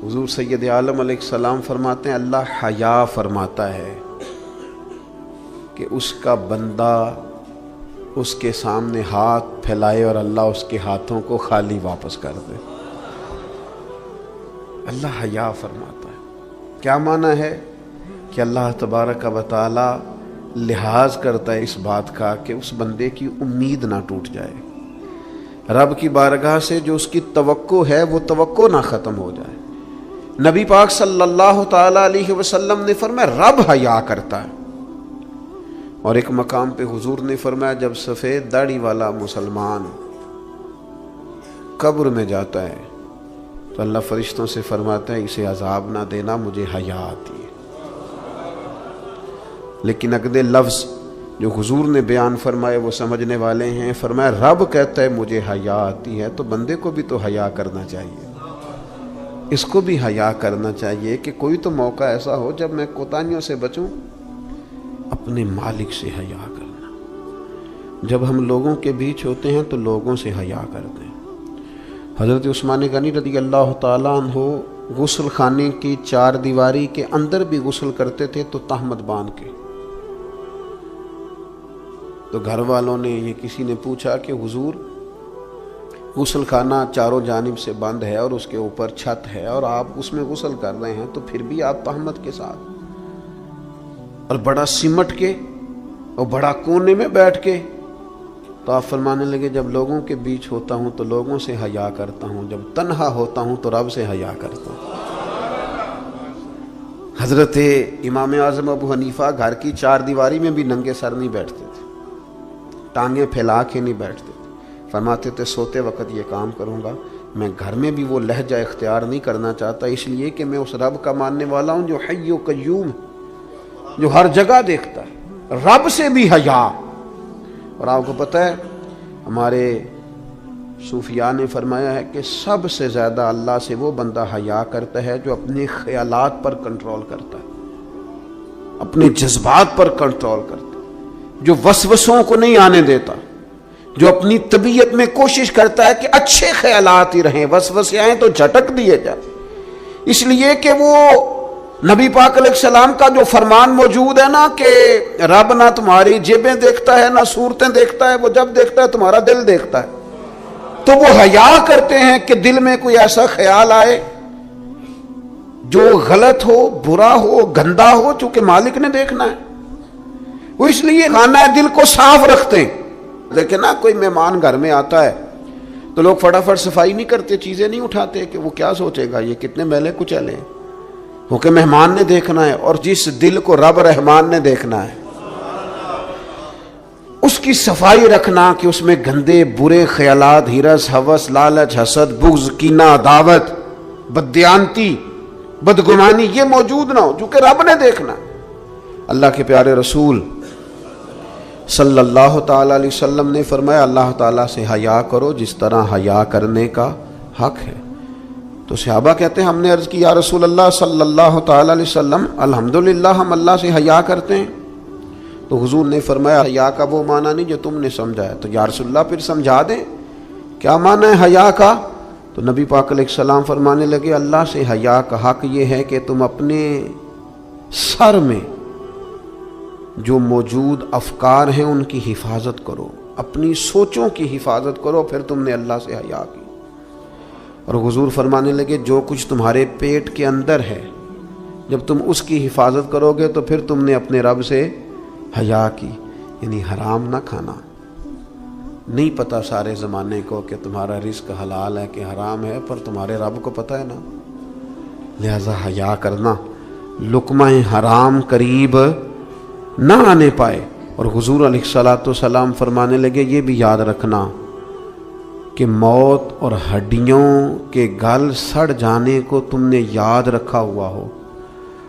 حضور سید عالم علیہ السلام فرماتے ہیں اللہ حیا فرماتا ہے کہ اس کا بندہ اس کے سامنے ہاتھ پھیلائے اور اللہ اس کے ہاتھوں کو خالی واپس کر دے۔ اللہ حیا فرماتا ہے۔ کیا معنی ہے کہ اللہ تبارک و تعالی لحاظ کرتا ہے اس بات کا کہ اس بندے کی امید نہ ٹوٹ جائے، رب کی بارگاہ سے جو اس کی توقع ہے وہ توقع نہ ختم ہو جائے۔ نبی پاک صلی اللہ تعالی علیہ وسلم نے فرمایا رب حیا کرتا ہے، اور ایک مقام پہ حضور نے فرمایا جب سفید داڑھی والا مسلمان قبر میں جاتا ہے تو اللہ فرشتوں سے فرماتا ہے اسے عذاب نہ دینا، مجھے حیا آتی ہے۔ لیکن اگلے لفظ جو حضور نے بیان فرمائے وہ سمجھنے والے ہیں، فرمایا رب کہتا ہے مجھے حیا آتی ہے، تو بندے کو بھی تو حیا کرنا چاہیے، اس کو بھی حیا کرنا چاہیے کہ کوئی تو موقع ایسا ہو جب میں کوتاہیوں سے بچوں۔ اپنے مالک سے حیا کرنا، جب ہم لوگوں کے بیچ ہوتے ہیں تو لوگوں سے حیا کرتے ہیں۔ حضرت عثمان غنی رضی اللہ تعالیٰ عنہ غسل خانے کی چار دیواری کے اندر بھی غسل کرتے تھے تو تہمت باندھ کے۔ تو گھر والوں نے یہ کسی نے پوچھا کہ حضور غسل خانہ چاروں جانب سے بند ہے اور اس کے اوپر چھت ہے اور آپ اس میں غسل کر رہے ہیں تو پھر بھی آپ تہمت کے ساتھ، اور بڑا سمٹ کے اور بڑا کونے میں بیٹھ کے۔ تو آپ فرمانے لگے جب لوگوں کے بیچ ہوتا ہوں تو لوگوں سے حیا کرتا ہوں، جب تنہا ہوتا ہوں تو رب سے حیا کرتا ہوں۔ حضرت امام اعظم ابو حنیفہ گھر کی چار دیواری میں بھی ننگے سر نہیں بیٹھتے تھے، ٹانگیں پھیلا کے نہیں بیٹھتے تھے، فرماتے تھے سوتے وقت یہ کام کروں گا، میں گھر میں بھی وہ لہجہ اختیار نہیں کرنا چاہتا، اس لیے کہ میں اس رب کا ماننے والا ہوں جو حی و قیوم ہے، جو ہر جگہ دیکھتا ہے، رب سے بھی حیا۔ اور آپ کو پتہ ہے ہمارے صوفیاء نے فرمایا ہے کہ سب سے زیادہ اللہ سے وہ بندہ حیا کرتا ہے جو اپنے خیالات پر کنٹرول کرتا ہے، اپنے جذبات پر کنٹرول کرتا ہے، جو وسوسوں کو نہیں آنے دیتا، جو اپنی طبیعت میں کوشش کرتا ہے کہ اچھے خیالات ہی رہیں، وسوسے آئیں تو جھٹک دیے جائیں، اس لیے کہ وہ نبی پاک علیہ السلام کا جو فرمان موجود ہے نا کہ رب نہ تمہاری جیبیں دیکھتا ہے نہ صورتیں دیکھتا ہے، وہ جب دیکھتا ہے تمہارا دل دیکھتا ہے۔ تو وہ حیا کرتے ہیں کہ دل میں کوئی ایسا خیال آئے جو غلط ہو، برا ہو، گندا ہو، چونکہ مالک نے دیکھنا ہے، وہ اس لیے خانہ دل کو صاف رکھتے ہیں۔ لیکن نا کوئی مہمان گھر میں آتا ہے تو لوگ فٹافٹ صفائی نہیں کرتے، چیزیں نہیں اٹھاتے کہ وہ کیا سوچے گا، یہ کتنے میلے کچیلے ہیں، وہ کہ مہمان نے دیکھنا ہے، اور جس دل کو رب رحمان نے دیکھنا ہے اس کی صفائی رکھنا کہ اس میں گندے برے خیالات، ہرس، ہوس، لالچ، حسد، بغض، کینہ، عداوت، بددیانتی، بدگمانی یہ موجود نہ ہو، چونکہ رب نے دیکھنا۔ اللہ کے پیارے رسول صلی اللہ تعالی علیہ وسلم نے فرمایا اللہ تعالیٰ سے حیا کرو جس طرح حیا کرنے کا حق ہے۔ تو صحابہ کہتے ہیں ہم نے عرض کی یا رسول اللہ صلی اللہ تعالی علیہ وسلم الحمدللہ ہم اللہ سے حیا کرتے ہیں۔ تو حضور نے فرمایا حیا کا وہ معنی نہیں جو تم نے سمجھا ہے۔ تو یا رسول اللہ پھر سمجھا دیں کیا معنی ہے حیا کا؟ تو نبی پاک علیہ السلام فرمانے لگے اللہ سے حیا کا حق یہ ہے کہ تم اپنے سر میں جو موجود افکار ہیں ان کی حفاظت کرو، اپنی سوچوں کی حفاظت کرو، پھر تم نے اللہ سے حیا کی۔ اور حضور فرمانے لگے جو کچھ تمہارے پیٹ کے اندر ہے جب تم اس کی حفاظت کرو گے تو پھر تم نے اپنے رب سے حیا کی، یعنی حرام نہ کھانا۔ نہیں پتہ سارے زمانے کو کہ تمہارا رزق حلال ہے کہ حرام ہے، پر تمہارے رب کو پتہ ہے نا، لہذا حیا کرنا، لقمہ حرام قریب نہ آنے پائے۔ اور حضور علیہ الصلاۃ والسلام فرمانے لگے یہ بھی یاد رکھنا کہ موت اور ہڈیوں کے گل سڑ جانے کو تم نے یاد رکھا ہوا ہو،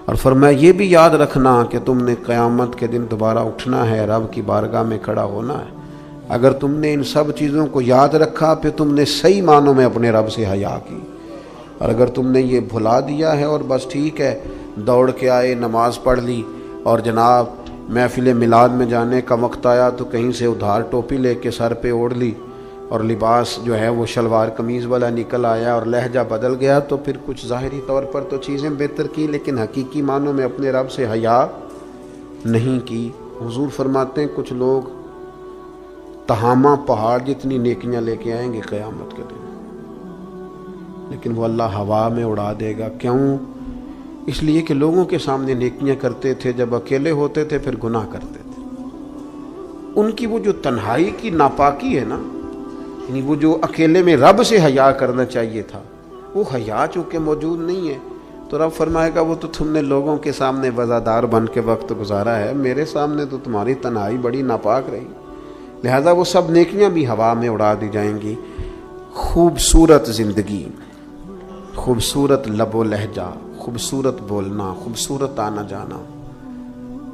اور فرمایا یہ بھی یاد رکھنا کہ تم نے قیامت کے دن دوبارہ اٹھنا ہے، رب کی بارگاہ میں کھڑا ہونا ہے۔ اگر تم نے ان سب چیزوں کو یاد رکھا پھر تم نے صحیح معنوں میں اپنے رب سے حیا کی، اور اگر تم نے یہ بھلا دیا ہے اور بس ٹھیک ہے دوڑ کے آئے نماز پڑھ لی اور جناب محفل میلاد میں جانے کا وقت آیا تو کہیں سے ادھار ٹوپی لے کے سر پہ اوڑھ لی، اور لباس جو ہے وہ شلوار قمیض والا نکل آیا اور لہجہ بدل گیا تو پھر کچھ ظاہری طور پر تو چیزیں بہتر کی لیکن حقیقی معنوں میں اپنے رب سے حیا نہیں کی۔ حضور فرماتے ہیں کچھ لوگ تہامہ پہاڑ جتنی نیکیاں لے کے آئیں گے قیامت کے دن، لیکن وہ اللہ ہوا میں اڑا دے گا۔ کیوں؟ اس لیے کہ لوگوں کے سامنے نیکیاں کرتے تھے، جب اکیلے ہوتے تھے پھر گناہ کرتے تھے۔ ان کی وہ جو تنہائی کی ناپاکی ہے نا، یعنی وہ جو اکیلے میں رب سے حیا کرنا چاہیے تھا، وہ حیا چونکہ موجود نہیں ہے تو رب فرمائے گا وہ تو تم نے لوگوں کے سامنے وزادار بن کے وقت گزارا ہے، میرے سامنے تو تمہاری تنہائی بڑی ناپاک رہی، لہذا وہ سب نیکیاں بھی ہوا میں اڑا دی جائیں گی۔ خوبصورت زندگی، خوبصورت لب و لہجہ، خوبصورت بولنا، خوبصورت آنا جانا۔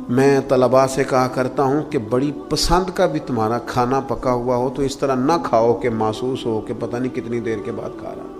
میں طلباء سے کہا کرتا ہوں کہ بڑی پسند کا بھی تمہارا کھانا پکا ہوا ہو تو اس طرح نہ کھاؤ کہ محسوس ہو کہ پتہ نہیں کتنی دیر کے بعد کھا رہا۔